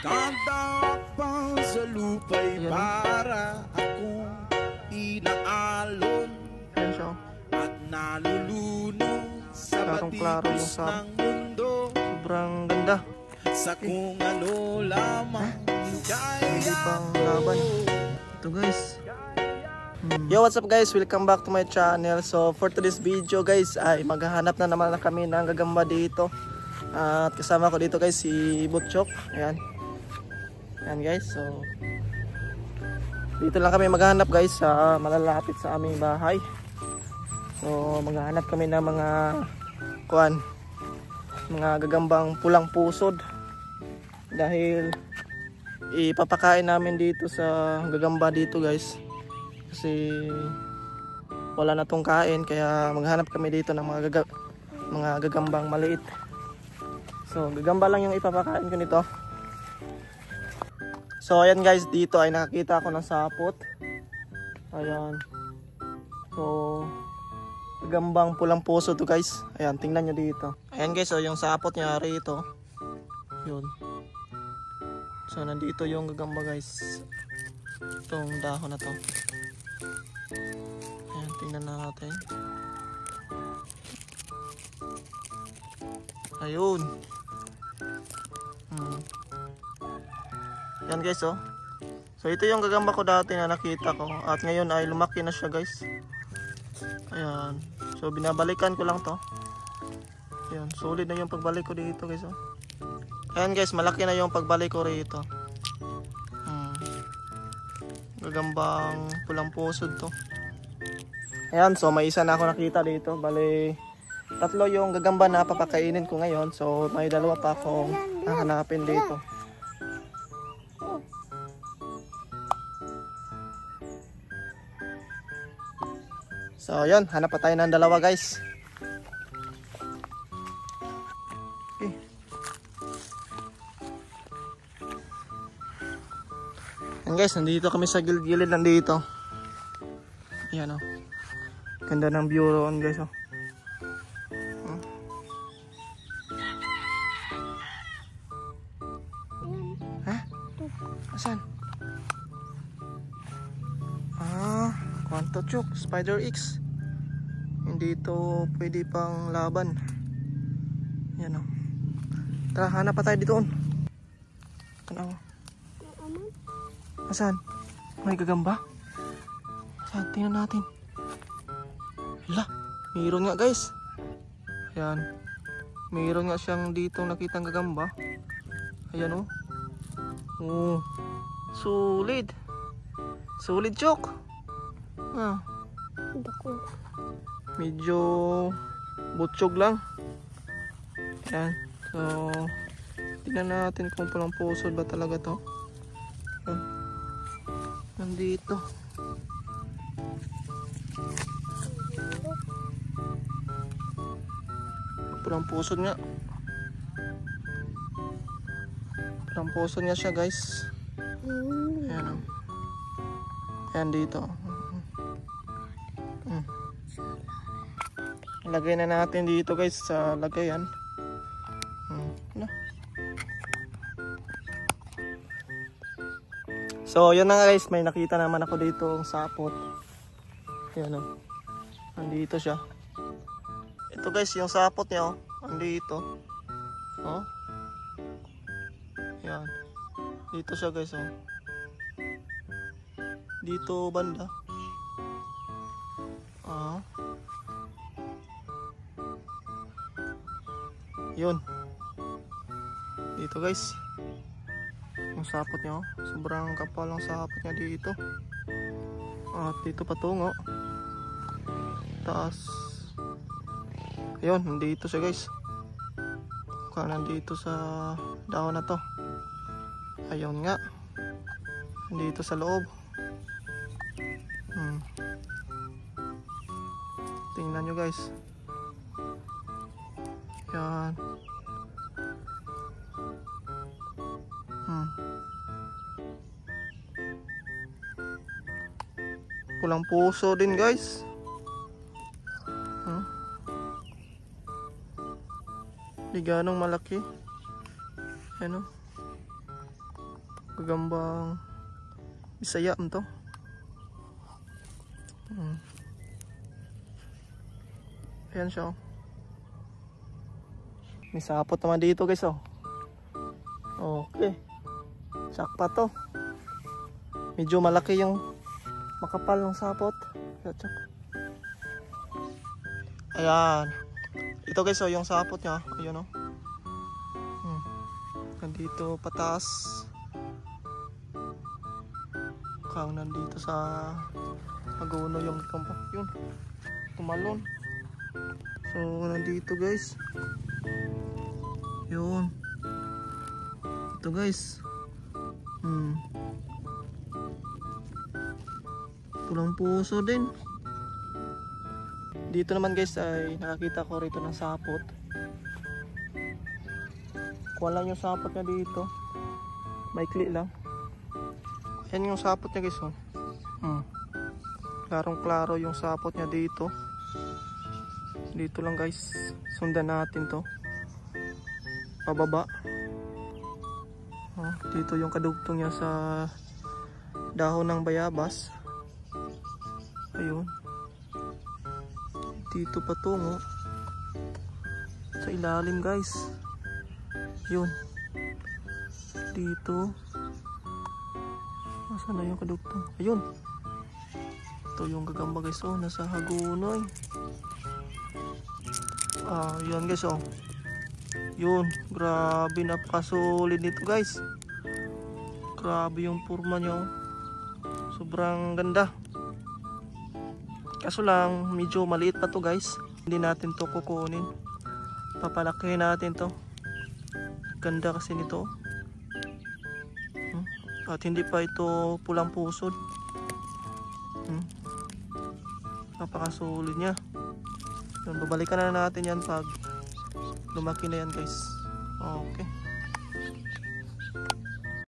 Tatapang sa lupa'y para akong inaalon at nalulunod sa batikos ng mundo. Sobrang ganda. Sa kung ano lamang Hindi pang laban. Ito guys. Yo, what's up guys? Welcome back to my channel. So for today's video guys ay maghahanap na naman kami ng gagamba dito. At kasama ko dito guys si Butchok. Ayan. Ayan guys. So dito lang kami maghahanap guys sa malalapit sa aming bahay. So maghahanap kami ng mga gagambang pulang pusod. Dahil ipapakain namin dito sa gagamba dito guys. Kasi wala na tong kain, kaya maghanap kami dito ng mga gagambang maliit. So gagamba lang yung ipapakain ko nito. So ayan guys, dito ay nakakita ako ng sapot. Ayan. So gagambang pulang puso to guys. Ayan, tingnan nyo dito. Ayan guys, so yung sapot niya rito. Yun. So nandito yung gagamba guys. Itong dahon na to. Ayan, tingnan natin. Ayun. Yan guys oh. So ito yung gagamba ko dati na nakita ko. At ngayon ay lumaki na siya guys. Ayan. So binabalikan ko lang to. Ayan, solid na yung pagbalik ko dito guys oh. Ayan guys, malaki na yung pagbalik ko rito. Gagambang pulang pusod to. Ayan, so may isa na ako nakita dito. Bale, tatlo yung gagamba na papakainin ko ngayon. So may dalawa pa akong hahanapin dito. So yun, hanap pa tayo ng dalawa guys. Ayan guys, nandito kami sa gilid nandito. Ayan o. Ganda ng view roon guys o. Ha? Asan? Quanto Chok, Spider X. Hindi ito pwede pang laban. Ayan o. Tara, hanap pa tayo dito on. Ano? Asan? May gagamba? Asan? Tingnan natin. Hala, mayroon nga guys. Ayan. Mayroon nga siyang dito nakitang gagamba. Ayan oh. Oh. Solid. Solid Chok. Medyo butsyog lang. Ayan. So, tingnan natin kung pulang pusod ba talaga to. Nandito. Pulang pusod nga. Pulang pusod nga siya guys. Ayan. Ayan dito. Lagay na natin dito guys sa lagayan. So yun na guys, may nakita naman ako dito ang sapot. Ayan o. Nandito siya. Ito guys, yung sapot niya o. Nandito. O. Ayan. Dito siya guys o. Dito banda. Yun. Dito guys. Yung sapot niya oh. Sobrang kapal ang sapot niya dito. At dito patungo. Taas. Ayun, nandito siya guys. Mukha nandito sa dahon na to. Ayun nga. Nandito sa loob. Tingnan nyo guys. Yan. Pulang puso din guys. Di ganong malaki. Ano? Gagambang Bisaya to. Ayan siya. May sapot naman dito guys oh. Okay. Sakpa to. Medyo malaki yung makapal ng sapot. Ayan. Ito guys oh, yung sapot niya. Ayun oh. Nandito pataas. Kang nandito sa Agono yung kampo. Yun. Tumalon. So nandito guys. Yun. Ito guys. Pulang puso din. Dito naman guys ay nakakita ko rito ng sapot. Kuha lang yung sapot niya dito. Maikli lang. Yan yung sapot niya guys oh. Klarong klaro yung sapot niya dito. Dito lang guys. Sundan natin to. Pababa. Dito yung kadugtong niya sa dahon ng bayabas. Ayun. Dito patungo sa ilalim guys. Yun. Dito. Nasaan na yung kadugtong? Ayun. Ito yung gagamba guys oh. Nasa Hagunoy. Yun guys oh. Yun. Grabe, napakasolid nito guys. Grabe yung forma niya oh. Sobrang ganda. Kaso lang medyo maliit pa to guys. Hindi natin to kukunin. Papalakihin natin to. Ganda kasi nito. At hindi pa ito pulang pusod. Napakasolid niya. Babalikan na natin yan pag lumaki na yan guys. Okay.